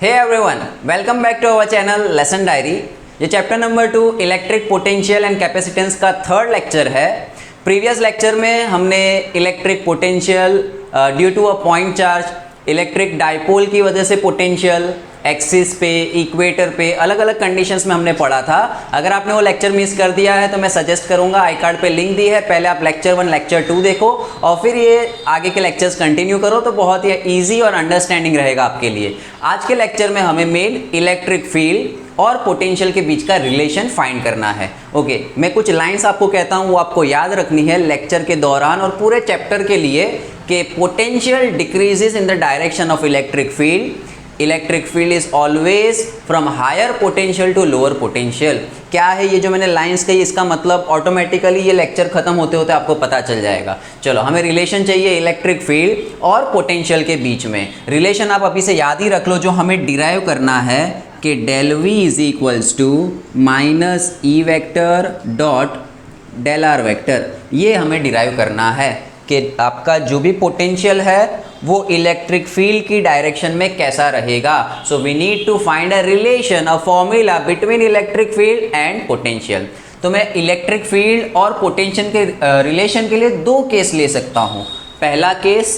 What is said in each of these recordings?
Hey everyone, welcome back to our channel Lesson Diary। ये chapter number 2 electric potential and capacitance का third lecture है। Previous lecture में हमने electric potential due to a point charge, electric dipole की वजह से potential, axis पे, equator पे, अलग अलग कंडीशंस में हमने पढ़ा था। अगर आपने वो लेक्चर मिस कर दिया है तो मैं सजेस्ट करूंगा, आई कार्ड पे लिंक दी है, पहले आप लेक्चर 1 लेक्चर 2 देखो और फिर ये आगे के लेक्चर्स कंटिन्यू करो तो बहुत ही ईजी और अंडरस्टैंडिंग रहेगा आपके लिए। आज के लेक्चर में हमें मेन इलेक्ट्रिक फील्ड और पोटेंशियल के बीच का रिलेशन फाइंड करना है। ओके, मैं कुछ लाइंस आपको कहता हूँ, वो आपको याद रखनी है लेक्चर के दौरान और पूरे चैप्टर के लिए कि potential decreases in the direction of electric field. Electric field is always from higher potential to lower potential. क्या है ये जो मैंने लाइंस कही, इसका मतलब ऑटोमेटिकली ये लेक्चर खत्म होते होते आपको पता चल जाएगा। चलो, हमें रिलेशन चाहिए इलेक्ट्रिक फील्ड और पोटेंशियल के बीच में। रिलेशन आप अभी से याद ही रख लो, जो हमें डिराइव करना है कि del V is equals to minus E vector dot del R vector. ये हमें डिराइव करना है कि आपका जो भी पोटेंशियल है वो इलेक्ट्रिक फील्ड की डायरेक्शन में कैसा रहेगा। So we need to find a relation, a formula between electric field and potential. तो मैं इलेक्ट्रिक फील्ड और पोटेंशियल के रिलेशन के लिए दो केस ले सकता हूँ। पहला केस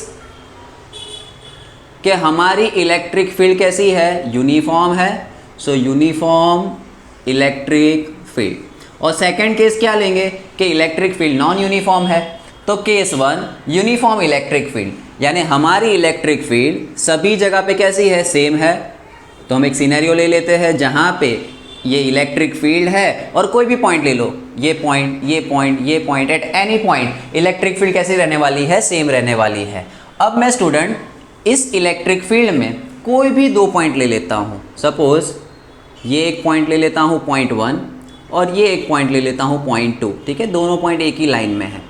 कि हमारी इलेक्ट्रिक फील्ड कैसी है, यूनिफॉर्म है, सो यूनिफॉर्म इलेक्ट्रिक फील्ड। और सेकंड केस क्या लेंगे कि इलेक्ट्रिक फील्ड नॉन यूनिफॉर्म है। तो केस 1 यूनिफॉर्म इलेक्ट्रिक फील्ड, यानी हमारी इलेक्ट्रिक फील्ड सभी जगह पे कैसी है, सेम है। तो हम एक सिनेरियो ले लेते हैं जहाँ पे ये इलेक्ट्रिक फील्ड है और कोई भी पॉइंट ले लो, ये पॉइंट, ये पॉइंट, ये point, at any point electric field कैसी रहने वाली है, सेम रहने वाली है। अब मैं स्टूडेंट इस इलेक्ट्रिक फील्ड में कोई भी दो पॉइंट ले लेता हूँ। सपोज ये एक पॉइंट ले लेता हूँ पॉइंट 1 और ये एक पॉइंट ले लेता हूँ पॉइंट 2। ठीक है, दोनों पॉइंट एक ही लाइन में है।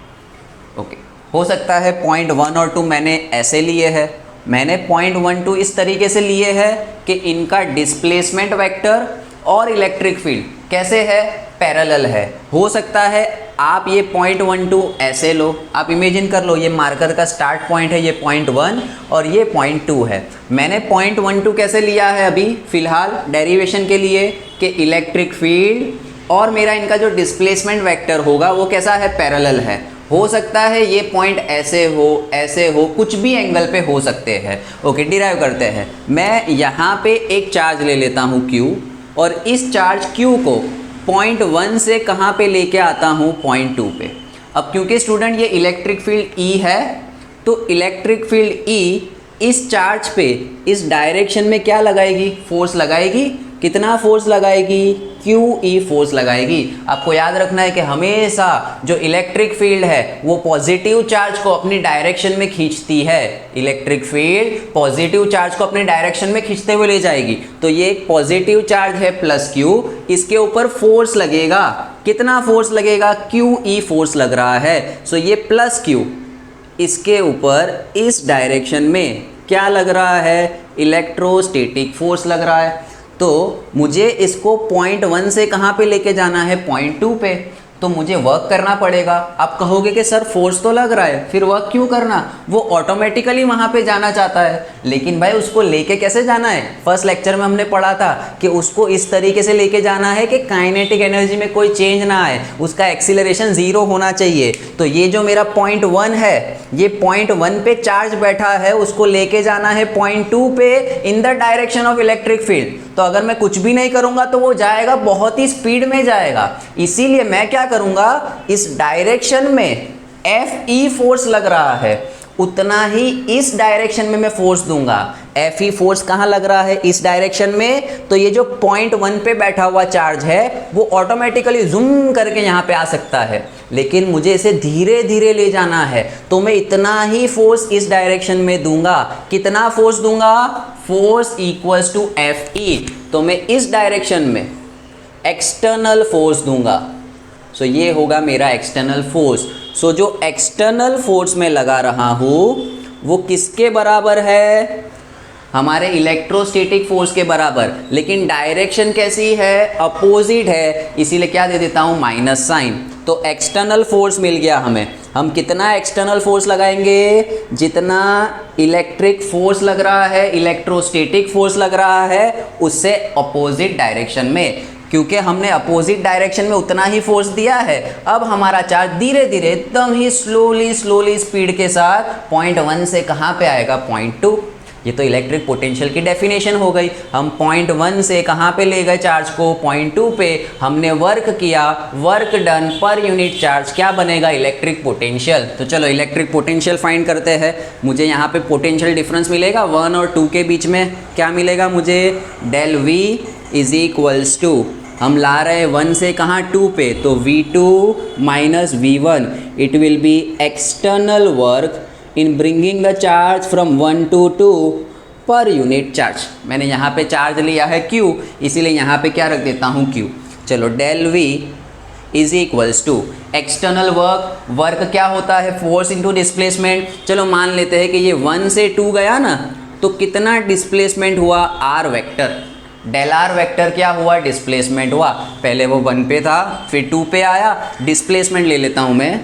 ओके, हो सकता है पॉइंट 1 और 2 मैंने ऐसे लिए हैं, मैंने पॉइंट 1 2 इस तरीके से लिए हैं कि इनका डिस्प्लेसमेंट वेक्टर और इलेक्ट्रिक फील्ड कैसे है, पैरेलल है। हो सकता है आप ये पॉइंट 1 2 ऐसे लो, आप इमेजिन कर लो ये मार्कर का स्टार्ट पॉइंट है, ये पॉइंट 1 और ये पॉइंट 2 है। मैंने पॉइंट 1 2 कैसे लिया है अभी फिलहाल डेरिवेशन के लिए कि इलेक्ट्रिक फील्ड और मेरा इनका जो डिस्प्लेसमेंट वेक्टर होगा वो कैसा है, पैरेलल है। हो सकता है ये पॉइंट ऐसे हो, कुछ भी एंगल पे हो सकते हैं। ओके, डिराइव करते हैं। मैं यहाँ पे एक चार्ज ले लेता हूँ Q और इस चार्ज Q को पॉइंट 1 से कहाँ पे लेके आता हूँ, पॉइंट 2 पे। अब क्योंकि स्टूडेंट ये इलेक्ट्रिक फील्ड E है तो इलेक्ट्रिक फील्ड E इस चार्ज पे इस डायरेक्शन में क्या लगाएगी, फोर्स लगाएगी। कितना फोर्स लगाएगी, QE फोर्स लगाएगी। आपको याद रखना है कि हमेशा जो इलेक्ट्रिक फील्ड है वो पॉजिटिव चार्ज को अपनी डायरेक्शन में खींचती है। इलेक्ट्रिक फील्ड पॉजिटिव चार्ज को अपनी डायरेक्शन में खींचते हुए ले जाएगी। तो ये एक पॉजिटिव चार्ज है प्लस Q, इसके ऊपर फोर्स लगेगा। कितना फोर्स लगेगा, QE फोर्स लग रहा है। सो ये प्लस Q इसके ऊपर इस डायरेक्शन में क्या लग रहा है, इलेक्ट्रोस्टैटिक फोर्स लग रहा है। तो मुझे इसको पॉइंट 1 से कहाँ पे लेके जाना है, पॉइंट 2 पे। तो मुझे वर्क करना पड़ेगा। आप कहोगे कि सर फोर्स तो लग रहा है, फिर वर्क क्यों करना, वो ऑटोमेटिकली वहाँ पे जाना चाहता है। लेकिन भाई उसको लेके कैसे जाना है, फर्स्ट लेक्चर में हमने पढ़ा था कि उसको इस तरीके से लेके जाना है कि काइनेटिक एनर्जी में कोई चेंज ना आए, उसका एक्सीलरेशन 0 होना चाहिए। तो ये जो मेरा पॉइंट 1 है, ये पॉइंट 1 पे चार्ज बैठा है, उसको लेके जाना है पॉइंट 2 पे इन the direction of electric field. तो अगर मैं कुछ भी नहीं करूंगा तो वो जाएगा, बहुत ही स्पीड में जाएगा। इसीलिए मैं क्या करूंगा, इस डायरेक्शन में FE फोर्स लग रहा है, उतना ही इस डायरेक्शन में मैं फोर्स दूंगा। FE फोर्स कहाँ लग रहा है, इस डायरेक्शन में। तो ये जो पॉइंट 1 पे बैठा हुआ चार्ज है वो ऑटोमेटिकली जूम करके यहाँ पे आ सकता है, लेकिन मुझे इसे धीरे धीरे ले जाना है तो मैं इतना ही फोर्स इस डायरेक्शन में दूंगा। कितना फोर्स दूंगा, फोर्स इक्वल्स टू FE। तो मैं इस डायरेक्शन में एक्सटर्नल फोर्स दूंगा। सो ये होगा मेरा एक्सटर्नल फोर्स। सो जो एक्सटर्नल फोर्स में लगा रहा हूँ वो किसके बराबर है, हमारे इलेक्ट्रोस्टैटिक फोर्स के बराबर। लेकिन डायरेक्शन कैसी है, अपोजिट है, इसीलिए क्या दे देता हूँ, माइनस साइन। तो एक्सटर्नल फोर्स मिल गया हमें। हम कितना एक्सटर्नल फोर्स लगाएंगे, जितना इलेक्ट्रिक फोर्स लग रहा है, इलेक्ट्रोस्टैटिक फोर्स लग रहा है उससे अपोजिट डायरेक्शन में, क्योंकि हमने अपोजिट डायरेक्शन में उतना ही फोर्स दिया है। अब हमारा चार्ज धीरे धीरे एकदम ही स्लोली स्पीड के साथ पॉइंट 1 से कहाँ पे आएगा, पॉइंट 2। ये तो इलेक्ट्रिक पोटेंशियल की डेफिनेशन हो गई। हम पॉइंट 1 से कहाँ पे ले गए चार्ज को, पॉइंट 2 पे। हमने वर्क किया, work done per unit charge क्या बनेगा, इलेक्ट्रिक पोटेंशियल। तो चलो इलेक्ट्रिक पोटेंशियल फाइंड करते हैं। मुझे यहाँ पे पोटेंशियल डिफरेंस मिलेगा 1 और 2 के बीच में, क्या मिलेगा मुझे, del V is equals to, हम ला रहे हैं 1 से कहाँ 2 पे, तो V2 minus V1, it will be external work in bringing the charge from 1 to 2 per unit charge. मैंने यहाँ पे चार्ज लिया है Q, इसीलिए यहाँ पे क्या रख देता हूँ Q। चलो del V is equals to external work, work क्या होता है, फोर्स इंटू डिस्प्लेसमेंट। चलो मान लेते हैं कि ये 1 से 2 गया ना, तो कितना डिस्प्लेसमेंट हुआ, R vector. Del R vector क्या हुआ, डिस्प्लेसमेंट हुआ। पहले वो 1 पे था, फिर 2 पे आया, डिस्प्लेसमेंट ले लेता हूँ मैं,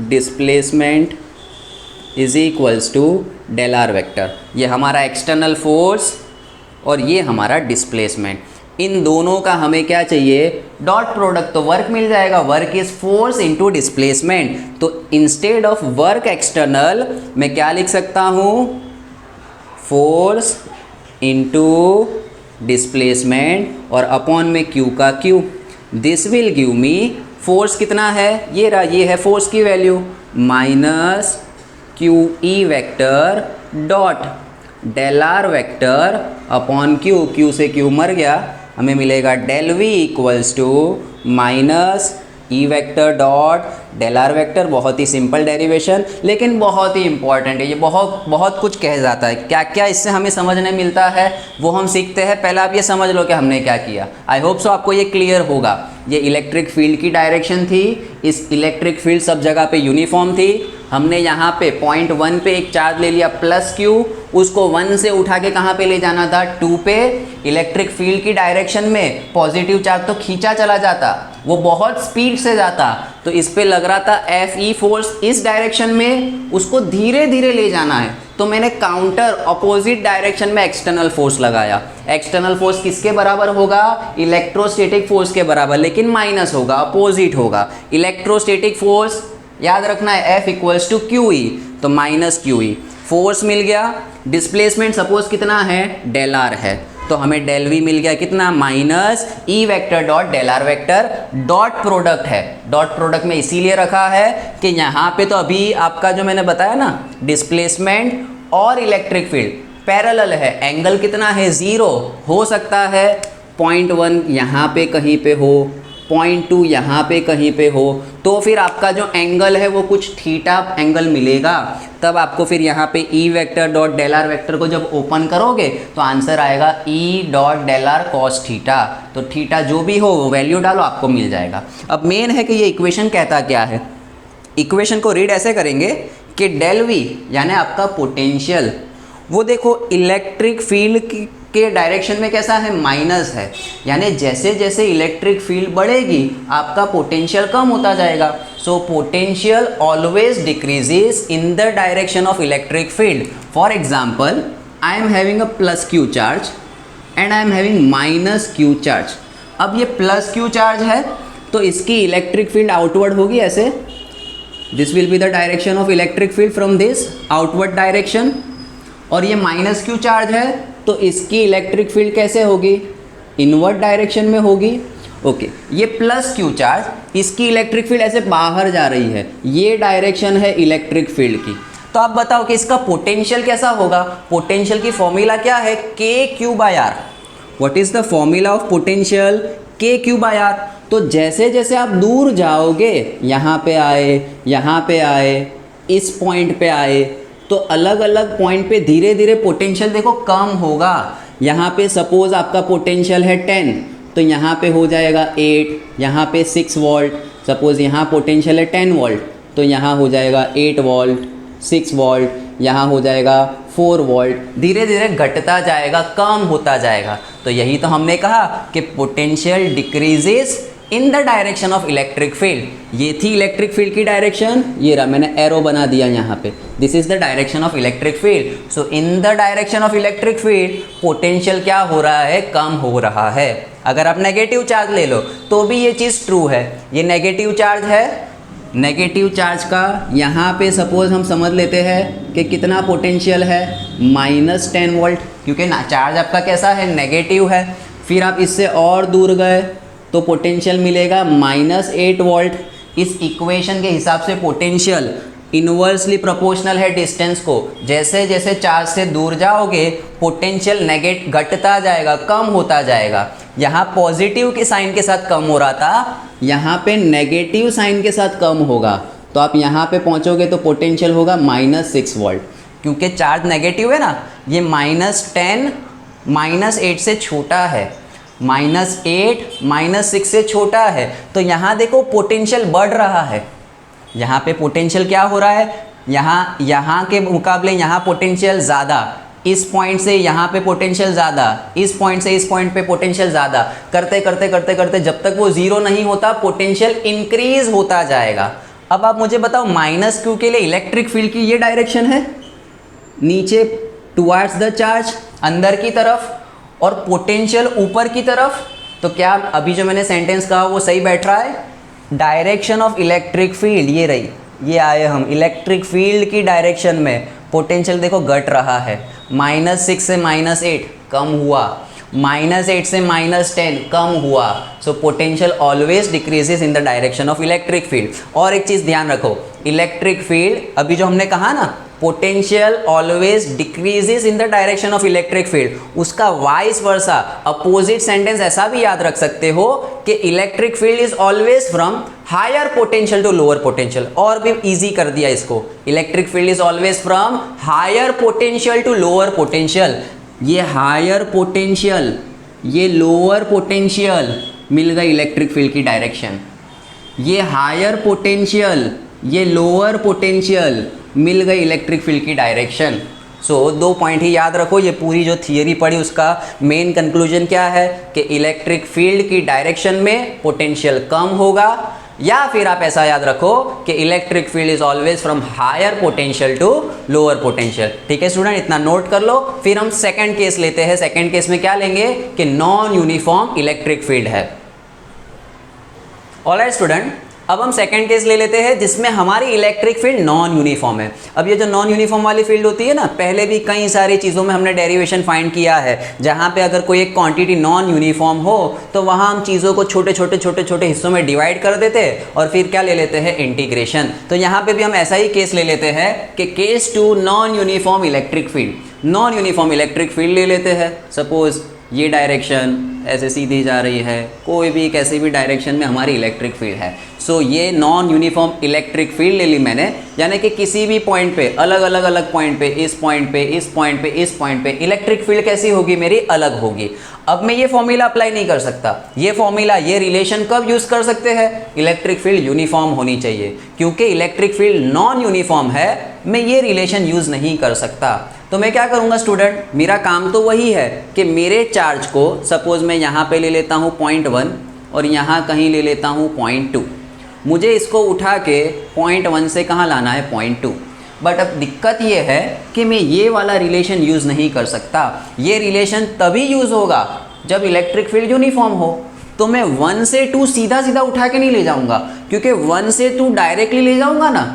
displacement is equals to del R vector. ये हमारा एक्सटर्नल फोर्स और ये हमारा डिस्प्लेसमेंट। इन दोनों का हमें क्या चाहिए, डॉट प्रोडक्ट। तो वर्क मिल जाएगा, work is force into displacement. तो इंस्टेड ऑफ वर्क एक्सटर्नल मैं क्या लिख सकता हूँ, फोर्स इनटू डिस्प्लेसमेंट और अपॉन में Q का Q। This will give me force कितना है, ये रहा, ये है फोर्स की value, minus QE vector dot del R vector upon Q। Q से Q मर गया, हमें मिलेगा del V equals to minus E vector dot del R vector. बहुत ही सिंपल डेरिवेशन, लेकिन बहुत ही इंपॉर्टेंट है। ये बहुत कुछ कह जाता है, क्या क्या इससे हमें समझने मिलता है वो हम सीखते हैं। पहले आप ये समझ लो कि हमने क्या किया। आई होप सो आपको ये क्लियर होगा। ये इलेक्ट्रिक फील्ड की डायरेक्शन थी, इस इलेक्ट्रिक फील्ड सब जगह पे यूनिफॉर्म थी। हमने यहाँ पे पॉइंट 1 पे एक चार्ज ले लिया प्लस Q, उसको 1 से उठा के कहाँ पे ले जाना था, 2 पे। इलेक्ट्रिक फील्ड की डायरेक्शन में पॉजिटिव चार्ज तो खींचा चला जाता, वो बहुत स्पीड से जाता, तो इस पे लग रहा था FE फोर्स इस डायरेक्शन में, उसको धीरे धीरे ले जाना है। तो मैंने काउंटर अपोजिट डायरेक्शन में एक्सटर्नल फोर्स लगाया। एक्सटर्नल फोर्स किसके बराबर होगा, इलेक्ट्रोस्टैटिक फोर्स के बराबर, लेकिन माइनस होगा, अपोजिट होगा। इलेक्ट्रोस्टैटिक फोर्स याद रखना है F इक्वल्स टू QE, तो माइनस QE। फोर्स मिल गया, डिस्प्लेसमेंट सपोज कितना है, डेल R है, तो हमें डेल V मिल गया कितना, minus E vector dot del R vector. Dot product है, डॉट प्रोडक्ट में इसीलिए रखा है कि यहाँ पे तो अभी आपका जो मैंने बताया ना, डिस्प्लेसमेंट और इलेक्ट्रिक फील्ड पैरेलल है। एंगल कितना है, 0 हो सकता है, 0.1 यहाँ पे कहीं पे हो, 0.2 यहाँ पे कहीं पे हो, तो फिर आपका जो एंगल है वो कुछ थीटा एंगल मिलेगा। तब आपको फिर यहाँ पे E vector dot del R vector को जब ओपन करोगे तो आंसर आएगा E dot del R cos theta. तो थीटा जो भी हो वो वैल्यू डालो, आपको मिल जाएगा। अब मेन है कि ये इक्वेशन कहता क्या है। इक्वेशन को रीड ऐसे करेंगे कि डेल V यानी आपका पोटेंशियल, वो देखो इलेक्ट्रिक फील्ड के डायरेक्शन में कैसा है, माइनस है। यानी जैसे जैसे इलेक्ट्रिक फील्ड बढ़ेगी आपका पोटेंशियल कम होता जाएगा। So potential always decreases in the direction of electric field. For example, I am having a plus Q charge and I am having minus Q charge. अब ये प्लस Q चार्ज है तो इसकी electric field outward होगी ऐसे, this will be the direction of electric field from this outward direction. और ये minus Q charge है तो इसकी इलेक्ट्रिक फील्ड कैसे होगी, इनवर्ड डायरेक्शन में होगी। ओके, ये प्लस Q चार्ज, इसकी इलेक्ट्रिक फील्ड ऐसे बाहर जा रही है, ये डायरेक्शन है इलेक्ट्रिक फील्ड की। तो आप बताओ कि इसका पोटेंशियल कैसा होगा। पोटेंशियल की फॉर्मूला क्या है, KQ/R। What is the formula of potential, KQ/R। तो जैसे जैसे आप दूर जाओगे, यहाँ पे आए, यहाँ पे आए, इस पॉइंट पे आए, तो अलग अलग पॉइंट पे धीरे धीरे पोटेंशियल देखो कम होगा। यहाँ पे सपोज आपका पोटेंशियल है 10, तो यहाँ पे हो जाएगा 8, यहाँ पे 6 वोल्ट। सपोज यहाँ पोटेंशियल है 10 वोल्ट, तो यहाँ हो जाएगा 8 वोल्ट, 6 वोल्ट, यहाँ हो जाएगा 4 वोल्ट। धीरे धीरे घटता जाएगा, कम होता जाएगा। तो यही तो हमने कहा कि potential decreases in the direction of electric field. ये थी इलेक्ट्रिक फील्ड की डायरेक्शन, ये रहा, मैंने एरो बना दिया यहाँ पे, this is the direction of electric field. So in the direction of electric field potential क्या हो रहा है, कम हो रहा है। अगर आप नेगेटिव चार्ज ले लो तो भी ये चीज़ ट्रू है। ये नेगेटिव चार्ज है, नेगेटिव चार्ज का यहाँ पे सपोज हम समझ लेते हैं कि कितना पोटेंशियल है, -10 वोल्ट, क्योंकि ना चार्ज आपका कैसा है, नेगेटिव है। फिर आप इससे और दूर गए तो पोटेंशियल मिलेगा -8 वोल्ट। इस इक्वेशन के हिसाब से पोटेंशियल इन्वर्सली प्रोपोर्शनल है डिस्टेंस को। जैसे जैसे चार्ज से दूर जाओगे पोटेंशियल घटता जाएगा, कम होता जाएगा। यहाँ पॉजिटिव के साइन के साथ कम हो रहा था, यहाँ पे नेगेटिव साइन के साथ कम होगा। तो आप यहाँ पे पहुँचोगे तो पोटेंशियल होगा -6 वोल्ट, क्योंकि चार्ज नेगेटिव है ना। ये -10 -8 से छोटा है, -8 -6 से छोटा है। तो यहाँ देखो पोटेंशियल बढ़ रहा है, यहाँ पे पोटेंशियल क्या हो रहा है, यहाँ के मुकाबले यहाँ पोटेंशियल ज़्यादा, इस पॉइंट से यहाँ पे पोटेंशियल ज़्यादा, इस पॉइंट से इस पॉइंट पे पोटेंशियल ज़्यादा, करते करते करते करते जब तक वो ज़ीरो नहीं होता पोटेंशियल इंक्रीज होता जाएगा। अब आप मुझे बताओ -q के लिए इलेक्ट्रिक फील्ड की ये डायरेक्शन है, नीचे टुवर्ड्स द चार्ज, अंदर की तरफ, और पोटेंशियल ऊपर की तरफ। तो क्या अभी जो मैंने सेंटेंस कहा वो सही बैठ रहा है? डायरेक्शन ऑफ इलेक्ट्रिक फील्ड ये रही, ये आए हम इलेक्ट्रिक फील्ड की डायरेक्शन में। पोटेंशियल देखो घट रहा है, -6 से -8 कम हुआ, -8 से -10 कम हुआ। So potential always decreases in the direction of electric field. और एक चीज़ ध्यान रखो, इलेक्ट्रिक फील्ड अभी जो हमने कहा ना, potential always decreases in the direction of electric field, उसका वाइस वर्सा अपोजिट सेंटेंस ऐसा भी याद रख सकते हो कि electric field is always from higher potential to lower potential. और भी इजी कर दिया इसको, electric field is always from higher potential to lower potential. ये हायर पोटेंशियल, ये लोअर पोटेंशियल, मिल गई इलेक्ट्रिक फील्ड की डायरेक्शन। ये हायर पोटेंशियल, ये लोअर पोटेंशियल, मिल गई इलेक्ट्रिक फील्ड की डायरेक्शन। सो 2 पॉइंट ही याद रखो, ये पूरी जो थियरी पढ़ी उसका मेन कंक्लूजन क्या है कि इलेक्ट्रिक फील्ड की डायरेक्शन में पोटेंशियल कम होगा, या फिर आप ऐसा याद रखो कि electric field is always from higher potential to lower potential. ठीक है स्टूडेंट, इतना नोट कर लो। फिर हम सेकंड केस लेते हैं। सेकंड केस में क्या लेंगे कि नॉन यूनिफॉर्म इलेक्ट्रिक फील्ड है। ऑलराइट स्टूडेंट, अब हम सेकंड केस ले लेते हैं जिसमें हमारी इलेक्ट्रिक फील्ड नॉन यूनिफॉर्म है। अब ये जो नॉन यूनिफॉर्म वाली फील्ड होती है ना, पहले भी कई सारी चीज़ों में हमने डेरिवेशन फाइंड किया है, जहाँ पे अगर कोई एक क्वांटिटी नॉन यूनिफॉर्म हो तो वहाँ हम चीज़ों को छोटे छोटे हिस्सों में डिवाइड कर देते हैं और फिर क्या ले लेते हैं, इंटीग्रेशन। तो यहाँ पे भी हम ऐसा ही केस ले लेते हैं कि case two non uniform electric field. Non uniform electric field ले लेते हैं। सपोज ये डायरेक्शन ऐसे सीधी जा रही है, कोई भी कैसी भी डायरेक्शन में हमारी इलेक्ट्रिक फील्ड है। सो ये नॉन यूनिफॉर्म इलेक्ट्रिक फील्ड ले ली मैंने, यानी कि किसी भी पॉइंट पे अलग अलग पॉइंट पे, इस पॉइंट पे, इस पॉइंट पे, इस पॉइंट पे इलेक्ट्रिक फील्ड कैसी होगी, मेरी अलग होगी। अब मैं ये फॉर्मूला अप्लाई नहीं कर सकता। ये फॉर्मूला, ये रिलेशन कब यूज कर सकते हैं, इलेक्ट्रिक फील्ड यूनिफॉर्म होनी चाहिए। क्योंकि इलेक्ट्रिक फील्ड नॉन यूनिफॉर्म है, मैं ये रिलेशन यूज नहीं कर सकता। तो मैं क्या करूँगा स्टूडेंट, मेरा काम तो वही है कि मेरे चार्ज को सपोज मैं यहाँ पे ले लेता हूँ 0.1 और यहाँ कहीं ले लेता हूँ 0.2। मुझे इसको उठा के 0.1 से कहाँ लाना है, 0.2। बट अब दिक्कत ये है कि मैं ये वाला रिलेशन यूज़ नहीं कर सकता। ये रिलेशन तभी यूज़ होगा जब इलेक्ट्रिक फील्ड यूनिफॉर्म हो। तो मैं 1 से 2 सीधा सीधा उठा के नहीं ले जाऊँगा, क्योंकि 1 से 2 डायरेक्टली ले जाऊँगा ना,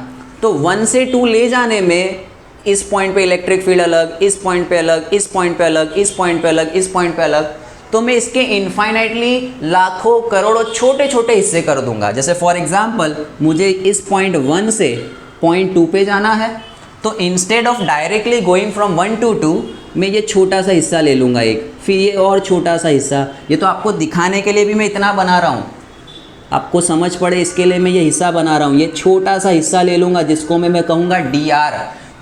तो 1 से 2 ले जाने में इस पॉइंट पे इलेक्ट्रिक फील्ड अलग, इस पॉइंट पे अलग, इस पॉइंट पे अलग, इस पॉइंट पे अलग, इस पॉइंट पे अलग, तो मैं इसके इनफाइनाइटली लाखों करोड़ों छोटे छोटे हिस्से कर दूंगा। जैसे फॉर एग्जांपल मुझे इस पॉइंट 1 से पॉइंट 2 पे जाना है, तो instead of directly going from 1 to 2 मैं ये छोटा सा हिस्सा ले लूँगा एक, फिर ये और छोटा सा हिस्सा। ये तो आपको दिखाने के लिए भी मैं इतना बना रहा हूँ, आपको समझ पड़े इसके लिए मैं ये हिस्सा बना रहा हूँ। ये छोटा सा हिस्सा ले लूँगा जिसको मैं कहूँगा DR।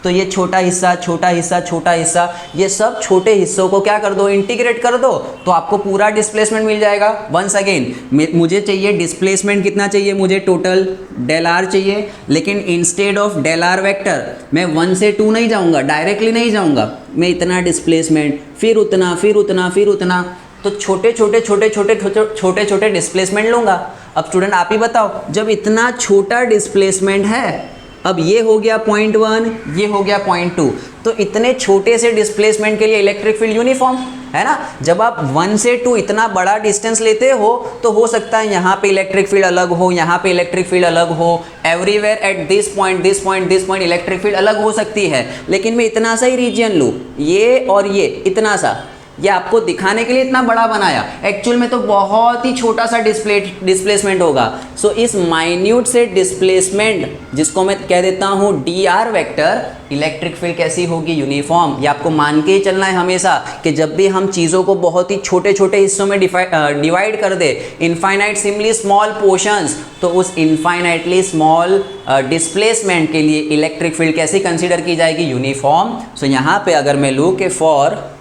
तो ये छोटा हिस्सा, छोटा हिस्सा, छोटा हिस्सा, ये सब छोटे हिस्सों को क्या कर दो, इंटीग्रेट कर दो, तो आपको पूरा डिस्प्लेसमेंट मिल जाएगा। वंस अगेन मुझे चाहिए डिस्प्लेसमेंट कितना चाहिए, मुझे टोटल ∇R चाहिए, लेकिन इंस्टेड ऑफ ∇R वेक्टर मैं 1 से 2 नहीं जाऊंगा, डायरेक्टली नहीं जाऊंगा, मैं इतना डिस्प्लेसमेंट, फिर उतना, फिर उतना, फिर उतना, तो छोटे छोटे छोटे छोटे छोटे छोटे डिस्प्लेसमेंट लूँगा। अब स्टूडेंट आप ही बताओ, जब इतना छोटा डिस्प्लेसमेंट है, अब ये हो गया 0.1, ये हो गया 0.2, तो इतने छोटे से डिस्प्लेसमेंट के लिए इलेक्ट्रिक फील्ड यूनिफॉर्म है ना। जब आप 1 से 2 इतना बड़ा डिस्टेंस लेते हो तो हो सकता है यहाँ पे इलेक्ट्रिक फील्ड अलग हो, यहाँ पे इलेक्ट्रिक फील्ड अलग हो, everywhere at this point this point this point electric field अलग हो सकती है। लेकिन मैं इतना सा ही रीजन लूँ, ये और ये इतना सा, ये आपको दिखाने के लिए इतना बड़ा बनाया, एक्चुअल में तो बहुत ही छोटा सा डिस्प्लेसमेंट होगा। सो इस माइन्यूट से डिस्प्लेसमेंट, जिसको मैं कह देता हूँ dr वेक्टर, इलेक्ट्रिक फील्ड कैसी होगी, यूनिफॉर्म। ये आपको मान के ही चलना है हमेशा कि जब भी हम चीज़ों को बहुत ही छोटे छोटे हिस्सों में डिवाइड कर दे, इनफाइनाइटली स्मॉल पोर्शंस, तो उस इनफाइनाइटली स्मॉल डिस्प्लेसमेंट के लिए इलेक्ट्रिक फील्ड कैसी कंसीडर की जाएगी, यूनिफॉर्म। सो यहाँ पे अगर मैं लूँ कि for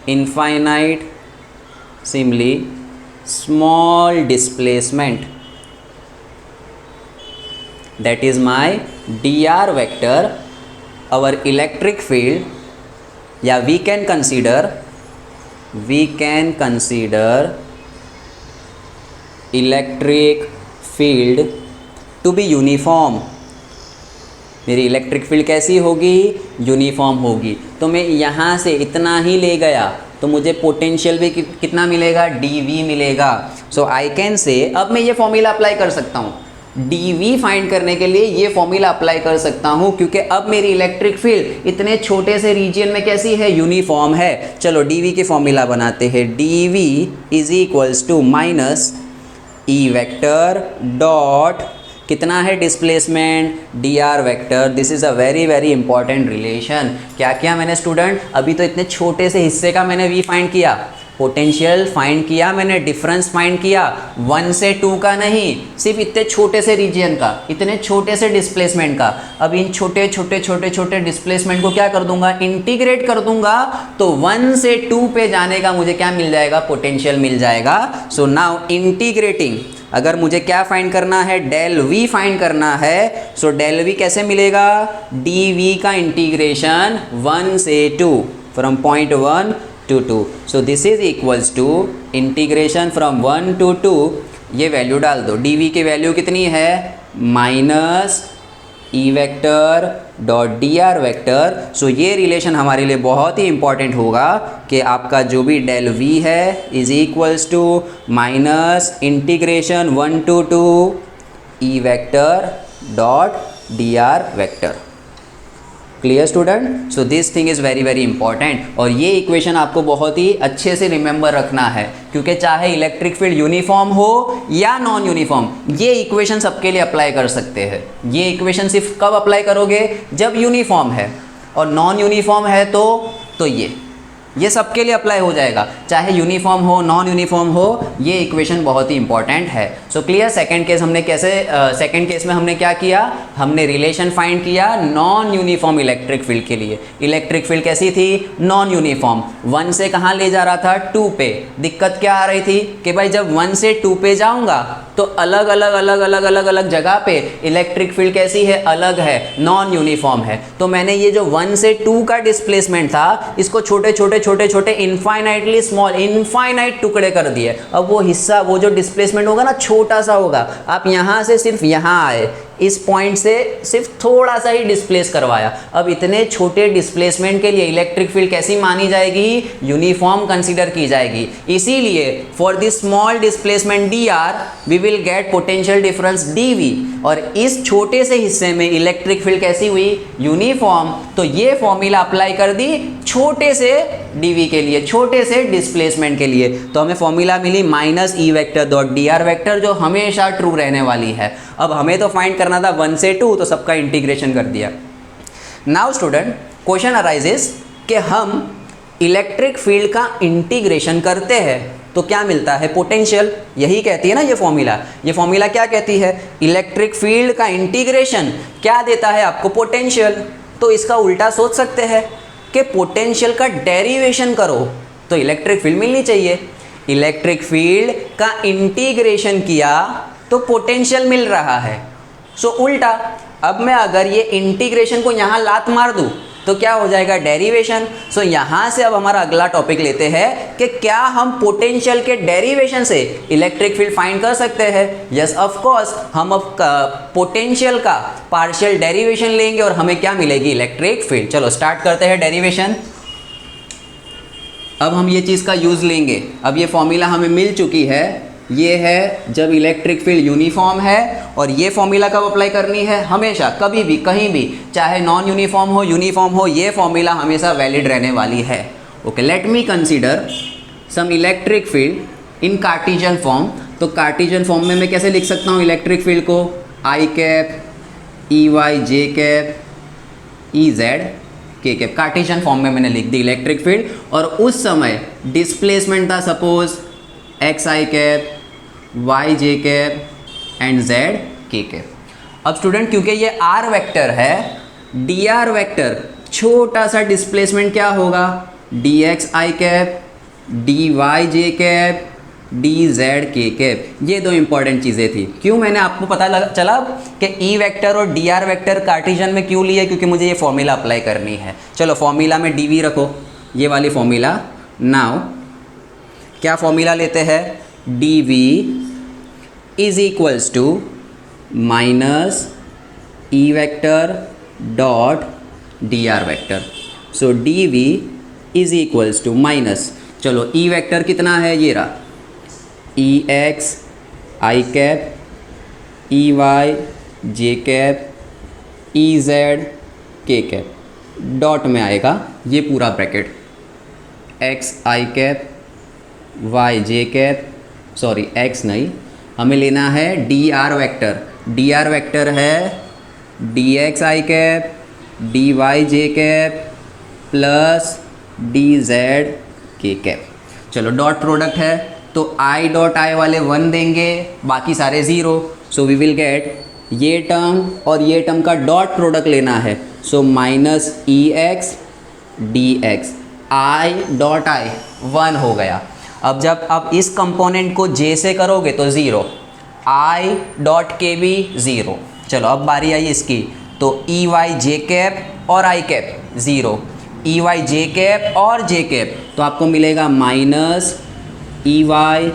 infinite simply small displacement, that is my dr vector, our electric field, या we can consider electric field to be uniform। मेरी इलेक्ट्रिक फील्ड कैसी होगी, यूनिफॉर्म होगी। तो मैं यहाँ से इतना ही ले गया तो मुझे पोटेंशियल भी कितना मिलेगा, dv मिलेगा। सो आई कैन से, अब मैं ये फॉर्मूला अप्लाई कर सकता हूँ, dv फाइंड करने के लिए ये फॉर्मूला अप्लाई कर सकता हूँ, क्योंकि अब मेरी इलेक्ट्रिक फील्ड इतने छोटे से रीजन में कैसी है, यूनिफॉर्म है। चलो dv की फॉर्मूला बनाते हैं, dv is equals to minus E vector dot कितना है displacement, dr vector. This is a very very important relation. क्या किया मैंने स्टूडेंट, अभी तो इतने छोटे से हिस्से का मैंने v फाइंड किया, पोटेंशियल फाइंड किया मैंने, डिफरेंस फाइंड किया, 1 से 2 का नहीं, सिर्फ इतने छोटे से रीजन का, इतने छोटे से डिस्प्लेसमेंट का। अब इन छोटे छोटे छोटे छोटे डिस्प्लेसमेंट को क्या कर दूंगा, इंटीग्रेट कर दूंगा, तो 1 से 2 पे जाने का मुझे क्या मिल जाएगा, पोटेंशियल मिल जाएगा। सो नाउ इंटीग्रेटिंग, अगर मुझे क्या फाइंड करना है, डेल v फाइंड करना है। सो डेल v कैसे मिलेगा, dv का इंटीग्रेशन 1 से 2, from point 1 to 2। So this is equals to integration from 1 to 2, ये वैल्यू डाल दो, dv की वैल्यू कितनी है, minus E vector dot dr vector. So ये रिलेशन हमारे लिए बहुत ही इंपॉर्टेंट होगा कि आपका जो भी डेल v है is equals to minus integration 1 to 2 E vector dot dr vector. Clear student. So this thing is very very important, और ये इक्वेशन आपको बहुत ही अच्छे से रिमेंबर रखना है, क्योंकि चाहे इलेक्ट्रिक फील्ड यूनिफॉर्म हो या नॉन यूनिफॉर्म, ये इक्वेशन सबके लिए अप्लाई कर सकते हैं। ये इक्वेशन सिर्फ कब अप्लाई करोगे, जब यूनिफॉर्म है, और नॉन यूनिफॉर्म है तो ये सबके लिए अप्लाई हो जाएगा, चाहे यूनिफॉर्म हो नॉन यूनिफॉर्म हो, ये इक्वेशन बहुत ही इंपॉर्टेंट है। So clear. सेकंड केस हमने कैसे, सेकंड केस में हमने क्या किया, हमने रिलेशन फाइंड किया नॉन यूनिफॉर्म इलेक्ट्रिक फील्ड के लिए। इलेक्ट्रिक फील्ड कैसी थी, नॉन यूनिफॉर्म, 1 से कहाँ ले जा रहा था, 2 पे। दिक्कत क्या आ रही थी कि भाई जब 1 से 2 पे जाऊँगा तो अलग अलग अलग अलग अलग अलग जगह पे इलेक्ट्रिक फील्ड कैसी है, अलग है, नॉन यूनिफॉर्म है। तो मैंने ये जो 1 से 2 का डिस्प्लेसमेंट था, इसको छोटे छोटे छोटे छोटे इनफाइनाइटली स्मॉल, इनफाइनाइट टुकड़े कर दिए। अब वो हिस्सा, वो जो डिस्प्लेसमेंट होगा ना, छोटा सा होगा। आप यहाँ से सिर्फ यहाँ आए, इस पॉइंट से सिर्फ थोड़ा सा ही डिस्प्लेस करवाया। अब इतने छोटे डिस्प्लेसमेंट के लिए इलेक्ट्रिक फील्ड कैसी मानी जाएगी, यूनिफॉर्म कंसीडर की जाएगी। इसीलिए for this small displacement dr we will get potential difference dv, और इस छोटे से हिस्से में इलेक्ट्रिक फील्ड कैसी हुई, यूनिफॉर्म। तो ये फॉर्मूला अप्लाई कर दी छोटे से dv के लिए, छोटे से डिस्प्लेसमेंट के लिए। तो हमें फॉर्मूला मिली minus E vector dot dr vector, जो हमेशा ट्रू रहने वाली है। अब हमें तो फाइंड करना था 1 से 2, तो सबका इंटीग्रेशन कर दिया। नाउ स्टूडेंट, क्वेश्चन अराइजेस कि हम इलेक्ट्रिक फील्ड का इंटीग्रेशन करते हैं तो क्या मिलता है, पोटेंशियल। यही कहती है ना ये फॉर्मूला। ये फॉर्मूला क्या कहती है, इलेक्ट्रिक फील्ड का इंटीग्रेशन क्या देता है आपको, पोटेंशियल। तो इसका उल्टा सोच सकते हैं कि पोटेंशियल का डेरिवेशन करो तो इलेक्ट्रिक फील्ड मिलनी चाहिए। इलेक्ट्रिक फील्ड का इंटीग्रेशन किया तो पोटेंशियल मिल रहा है। सो उल्टा, अब मैं अगर ये इंटीग्रेशन को यहाँ लात मार दूँ तो क्या हो जाएगा डेरिवेशन। सो यहाँ से अब हमारा अगला टॉपिक लेते हैं कि क्या हम पोटेंशियल के डेरिवेशन से इलेक्ट्रिक फील्ड फाइंड कर सकते हैं। यस ऑफ कोर्स, हम अब पोटेंशियल का पार्शियल डेरिवेशन लेंगे और हमें क्या मिलेगी, इलेक्ट्रिक फील्ड। चलो स्टार्ट करते हैं डेरिवेशन। अब हम ये चीज़ का यूज़ लेंगे। अब ये फॉर्मूला हमें मिल चुकी है, ये है जब इलेक्ट्रिक फील्ड यूनिफॉर्म है। और ये फॉर्मूला कब अप्लाई करनी है, हमेशा, कभी भी, कहीं भी, चाहे नॉन यूनिफॉर्म हो यूनिफॉर्म हो, ये फॉर्मूला हमेशा वैलिड रहने वाली है। Okay, let me consider some electric field in Cartesian form. तो कार्टेशियन फॉर्म में मैं कैसे लिख सकता हूँ इलेक्ट्रिक फील्ड को, I cap E Y J cap E Z K cap. Cartesian form में मैंने लिख दी इलेक्ट्रिक फील्ड, और उस समय डिस्प्लेसमेंट था suppose X I cap Y J cap and Z K cap. अब स्टूडेंट क्योंकि ये आर वेक्टर है, डी आर वेक्टर, छोटा सा डिस्प्लेसमेंट क्या होगा, डी एक्स आई कैप डी वाई जे cap D Z K cap. ये दो इंपॉर्टेंट चीज़ें थी। क्यों मैंने आपको पता चला कि ई वेक्टर और डी आर वेक्टर कार्टेशियन में क्यों लिए, क्योंकि मुझे ये फॉर्मूला अप्लाई करनी है। चलो फॉर्मूला में डी वी रखो, ये वाली फॉर्मूला। नाउ क्या फॉर्मूला लेते हैं, D V is equals to minus E vector dot D R vector. So D V is equals to minus, चलो ई वेक्टर कितना है, ये रहा, ई एक्स आई कैप ई वाई जे cap E Z K cap, dot में आएगा ये पूरा bracket, X आई cap Y जे cap, sorry X नहीं, हमें लेना है D R vector. D R vector है डी एक्स आई कैप डी वाई जे cap plus D Z K cap. चलो डॉट प्रोडक्ट है तो आई डॉट आई वाले 1 देंगे, बाकी सारे 0। सो वी विल गेट ये टर्म और ये टर्म का डॉट प्रोडक्ट लेना है। So minus E X D X, I dot I 1 हो गया। अब जब आप इस कंपोनेंट को जे से करोगे तो 0, आई डॉट के भी 0। चलो अब बारी आई इसकी, तो ई वाई जे कैप और I cap 0, E Y J cap और जे कैप, तो आपको मिलेगा minus E Y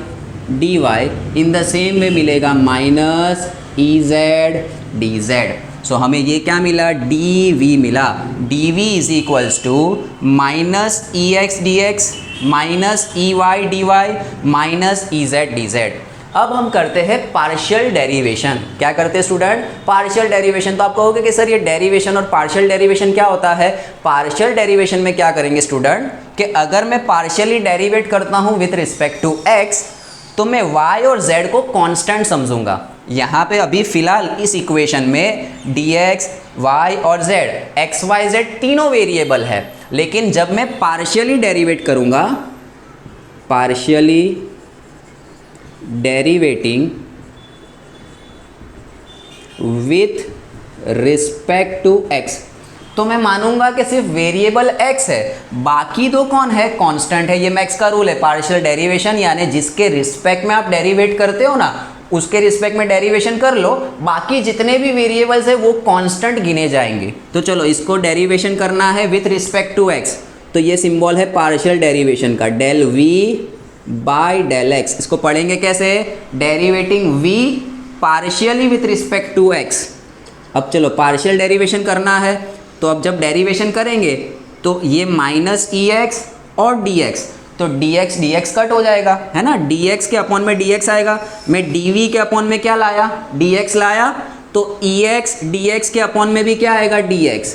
D Y. In the same way मिलेगा minus E Z D Z. So हमें ये क्या मिला, डी वी मिला। D V is equals to minus E X D X minus E Y D Y minus E Z D Z. अब हम करते हैं पार्शियल डेरिवेशन। क्या करते हैं स्टूडेंट, पार्शियल डेरिवेशन। तो आप कहोगे कि सर ये डेरिवेशन और पार्शियल डेरिवेशन क्या होता है। पार्शियल डेरिवेशन में क्या करेंगे स्टूडेंट, कि अगर मैं पार्शियली डेरिवेट करता हूँ विथ रिस्पेक्ट टू एक्स, तो मैं y और z को कांस्टेंट समझूंगा। यहाँ पे अभी फिलहाल इस इक्वेशन में dx, y और z, x, y, z तीनों वेरिएबल है। लेकिन जब मैं पार्शियली डेरिवेट करूँगा, partially derivating with respect to x, तो मैं मानूंगा कि सिर्फ वेरिएबल x है, बाकी दो कौन है, कांस्टेंट है। ये मैक्स का रूल है पार्शियल डेरिवेशन, यानी जिसके रिस्पेक्ट में आप डेरिवेट करते हो ना, उसके रिस्पेक्ट में डेरिवेशन कर लो, बाकी जितने भी वेरिएबल्स है वो कांस्टेंट गिने जाएंगे। तो चलो इसको डेरिवेशन करना है विथ रिस्पेक्ट टू x, तो ये सिंबल है पार्शियल डेरिवेशन का, del v by del x। इसको पढ़ेंगे कैसे, derivating v partially with respect to x। अब चलो पार्शियल डेरिवेशन करना है, तो अब जब डेरिवेशन करेंगे तो ये माइनस ई एक्स और डी एक्स, तो डी एक्स कट हो जाएगा, है ना। डी एक्स के अपॉन में डी एक्स आएगा, मैं डी वी के अपॉन में क्या लाया, डी एक्स लाया, तो ई एक्स डी एक्स के अपॉन में भी क्या आएगा, डी एक्स।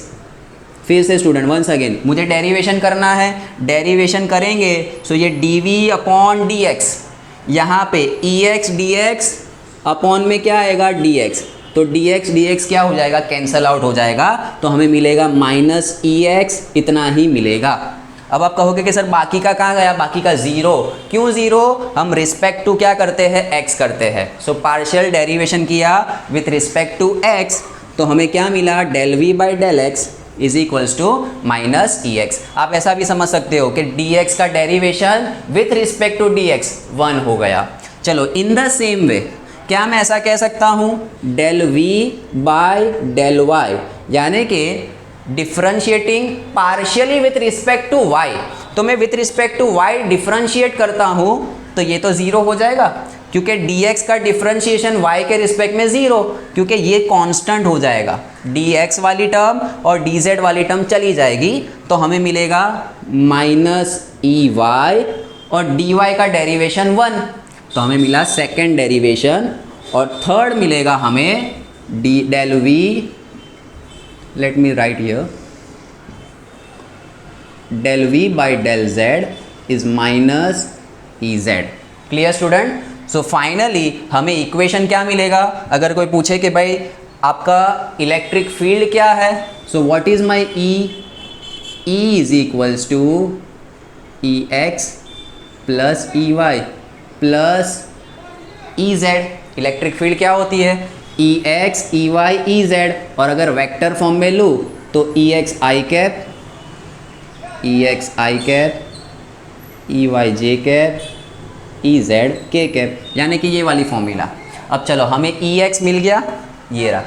फिर से स्टूडेंट वंस अगेन मुझे डेरिवेशन करना है, डेरिवेशन करेंगे सो ये D V upon D X, यहाँ पे E X D X upon में क्या आएगा, डी एक्स, तो dx क्या हो जाएगा, कैंसल आउट हो जाएगा, तो हमें मिलेगा माइनस ई एक्स, इतना ही मिलेगा। अब आप कहोगे कि सर बाकी का कहाँ गया, बाकी का 0, क्यों 0, हम रिस्पेक्ट टू क्या करते हैं, x करते हैं। सो पार्शियल डेरिवेशन किया विथ रिस्पेक्ट टू x, तो हमें क्या मिला, del v by del X is equals to minus E X. आप ऐसा भी समझ सकते हो कि dx का derivation with respect to dx 1 हो गया। चलो इन द सेम वे क्या मैं ऐसा कह सकता हूँ, del v by del y, यानी कि differentiating partially with respect to Y, तो मैं with respect to Y differentiate करता हूँ तो ये तो ज़ीरो हो जाएगा, क्योंकि dx का डिफरेंशिएशन y के रिस्पेक्ट में ज़ीरो, क्योंकि ये कांस्टेंट हो जाएगा, dx वाली टर्म और dz वाली टर्म चली जाएगी, तो हमें मिलेगा माइनस ई वाई और dy का डेरिवेशन 1, तो हमें मिला सेकेंड डेरिवेशन, और थर्ड मिलेगा हमें del v, let me write here, del v by del z is minus E z. Clear student? So finally हमें इक्वेशन क्या मिलेगा, अगर कोई पूछे कि भाई आपका इलेक्ट्रिक फील्ड क्या है, so what is my E, E is equals to E X plus E Y plus E Z. Electric field क्या होती है, E X E Y E Z, और अगर वेक्टर फॉर्म में लूँ तो ई एक्स आई कैप, ई एक्स आई cap, E Y जे cap, E Z K cap, यानी कि ये वाली फॉर्मूला। अब चलो हमें ई एक्स मिल गया, ये रहा,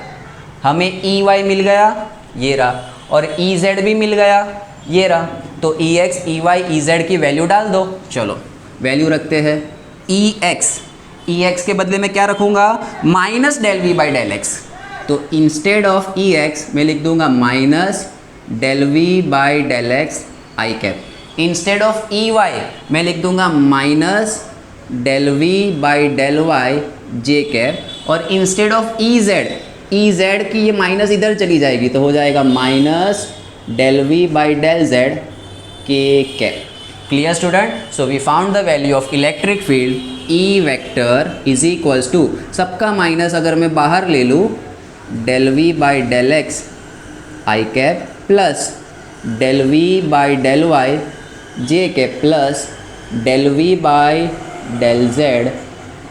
हमें ई वाई मिल गया, ये रहा, और ई जेड भी मिल गया, ये रहा, तो E X E Y E Z की वैल्यू डाल दो। चलो वैल्यू रखते हैं, ई एक्स के बदले में क्या रखूँगा, minus del we by del X, तो इंस्टेड ऑफ ई एक्स मैं लिख दूंगा minus del we by del X I cap, instead of E Y मैं लिख दूंगा minus del we by del Y J cap, और इंस्टेड ऑफ ई जेड की ये माइनस इधर चली जाएगी, तो हो जाएगा minus del we by del Z K cap. Clear student? So we found the value of electric field E vector is equals to, सबका माइनस अगर मैं बाहर ले लूँ, del we by del X I cap plus del we by del Y J cap plus del we by del Z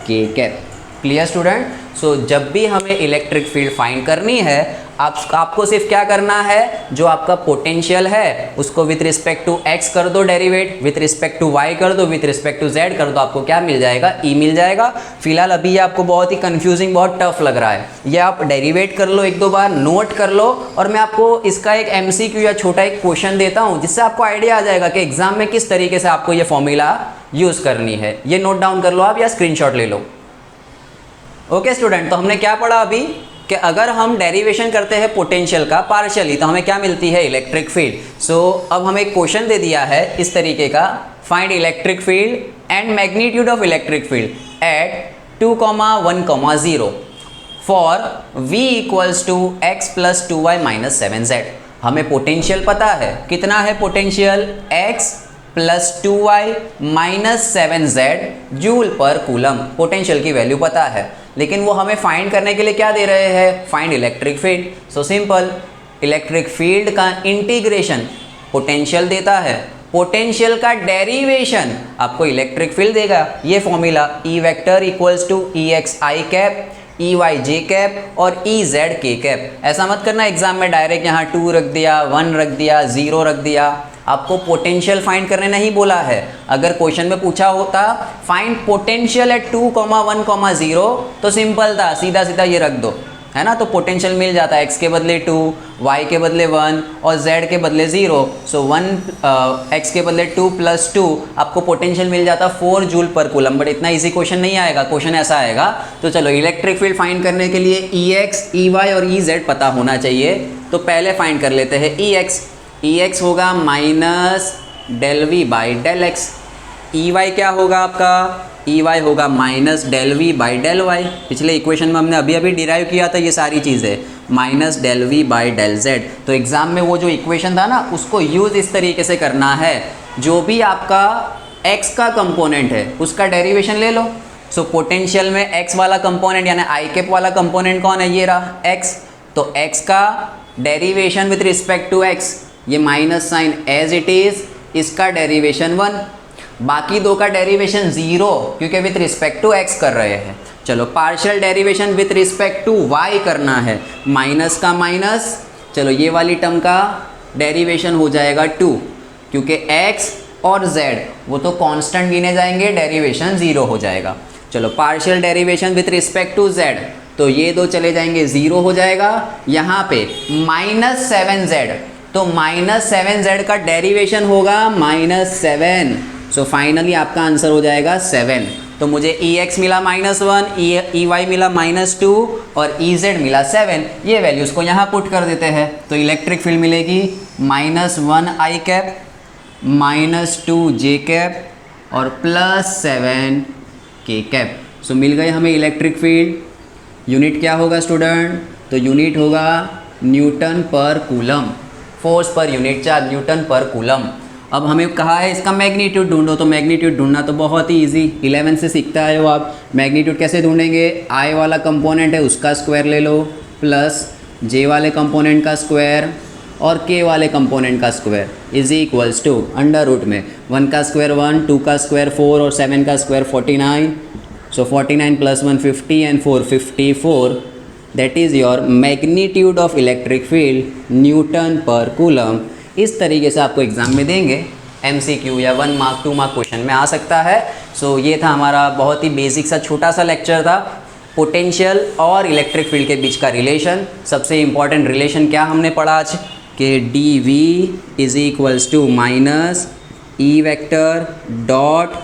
K cap. Clear student? सो जब भी हमें इलेक्ट्रिक फील्ड फाइंड करनी है, आपको सिर्फ क्या करना है, जो आपका पोटेंशियल है उसको विथ रिस्पेक्ट टू x कर दो derivate, with respect to y कर दो, विथ रिस्पेक्ट टू z कर दो, आपको क्या मिल जाएगा, e मिल जाएगा। फिलहाल अभी ये आपको बहुत ही कंफ्यूजिंग, बहुत टफ लग रहा है, ये आप डेरिवेट कर लो, एक दो बार नोट कर लो, और मैं आपको इसका एक MCQ या छोटा एक क्वेश्चन देता हूँ, जिससे आपको आइडिया आ जाएगा कि एग्जाम में किस तरीके से आपको ये फॉर्मूला यूज़ करनी है। ये नोट डाउन कर लो आप या स्क्रीनशॉट ले लो। ओके स्टूडेंट, तो हमने क्या पढ़ा अभी कि अगर हम डेरिवेशन करते हैं पोटेंशियल का पार्शियली तो हमें क्या मिलती है, इलेक्ट्रिक फील्ड। सो अब हमें एक क्वेश्चन दे दिया है इस तरीके का, find electric field and magnitude of electric field at 2,1,0 for v equals to x plus 2y minus 7z। हमें पोटेंशियल पता है, कितना है potential, x plus 2y minus 7z joule per coulomb, potential की वैल्यू पता है, लेकिन वो हमें फाइंड करने के लिए क्या दे रहे हैं, find electric field. So simple, electric field का इंटीग्रेशन पोटेंशियल देता है, पोटेंशियल का डेरिवेशन आपको इलेक्ट्रिक फील्ड देगा। ये formula E vector equals to E x I cap, E Y J cap और ई जेड के कैप। ऐसा मत करना एग्जाम में डायरेक्ट यहाँ 2 रख दिया, 1 रख दिया, 0 रख दिया, आपको पोटेंशियल फाइंड करने नहीं बोला है। अगर क्वेश्चन में पूछा होता फाइंड पोटेंशियल एट 2,1,0 तो सिंपल था, सीधा सीधा ये रख दो, है ना, तो पोटेंशियल मिल जाता है, x के बदले 2, y के बदले 1 और z के बदले 0। सो 1 x के बदले 2 प्लस 2 आपको पोटेंशियल मिल जाता 4 जूल पर कूलम। बट इतना इजी क्वेश्चन नहीं आएगा, क्वेश्चन ऐसा आएगा। तो चलो इलेक्ट्रिक फील्ड फाइंड करने के लिए Ex, Ey और Ez पता होना चाहिए। तो पहले फाइंड कर लेते हैं Ex होगा minus del we by del x, Ey क्या होगा आपका, Ey होगा minus del we by del y. पिछले इक्वेशन में हमने अभी अभी डिराइव किया था ये सारी चीज़ें, minus del we by del z. तो एग्ज़ाम में वो जो इक्वेशन था ना, उसको यूज़ इस तरीके से करना है, जो भी आपका x का कंपोनेंट है उसका डेरिवेशन ले लो। सो पोटेंशियल में x वाला कंपोनेंट यानी आई कैप वाला कंपोनेंट कौन है, ये रहा x, तो x का derivation with respect to x, ये minus sign as it is, इसका डेरिवेशन 1, बाकी दो का डेरिवेशन 0 क्योंकि विथ रिस्पेक्ट टू x कर रहे हैं। चलो partial derivation with respect to y करना है, माइनस का माइनस, चलो ये वाली टर्म का डेरिवेशन हो जाएगा 2 क्योंकि x और z वो तो कांस्टेंट गिने जाएंगे, डेरिवेशन 0 हो जाएगा। चलो partial derivation with respect to z, तो ये दो चले जाएंगे 0 हो जाएगा। यहाँ पे माइनस 7z तो -7z का डेरिवेशन होगा -7। सो फाइनली आपका आंसर हो जाएगा 7। तो मुझे Ex मिला -1, Ey मिला -2 और Ez मिला 7। ये वैल्यूज़ को यहाँ पुट कर देते हैं तो इलेक्ट्रिक फील्ड मिलेगी -1 i कैप, -2 j कैप और +7 k कैप। सो मिल गए हमें इलेक्ट्रिक फील्ड। यूनिट क्या होगा स्टूडेंट? तो यूनिट होगा न्यूटन पर coulomb, force per unit charge Newton पर कूलम। अब हमें कहा है इसका मैग्नीट्यूड ढूंढो, तो मैग्नीट्यूड ढूंढना तो बहुत ही इजी, 11 से सीखता है वो। आप मैग्नीट्यूड कैसे ढूंढेंगे? I वाला कंपोनेंट है उसका स्क्वायर ले लो, प्लस J वाले कंपोनेंट का स्क्वायर और K वाले कंपोनेंट का square is equals to under root में 1 का स्क्वायर 1, 2 का स्क्वायर 4 और 7 का square 49। So 49 + 1 50 and 4 54। That is your magnitude of electric field Newton पर कूलम। इस तरीके से आपको एग्जाम में देंगे, MCQ या 1 मार्क 2 मार्क क्वेश्चन में आ सकता है। सो ये था हमारा बहुत ही बेसिक सा छोटा सा लेक्चर था, पोटेंशियल और इलेक्ट्रिक फील्ड के बीच का रिलेशन। सबसे इम्पॉर्टेंट रिलेशन क्या हमने पढ़ा आज कि dV is equals to -E vector dot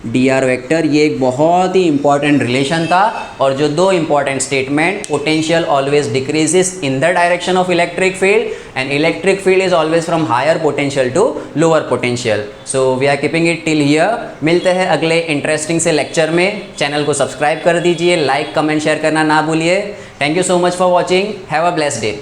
dr vector. ये एक बहुत ही इंपॉर्टेंट रिलेशन था। और जो दो important statement, potential always decreases in the direction of electric field and electric field is always from higher potential to lower potential. So we are keeping it till here. मिलते हैं अगले interesting से lecture में। Channel को subscribe कर दीजिए, like comment share करना ना भूलिए। Thank you so much for watching. Have a blessed day.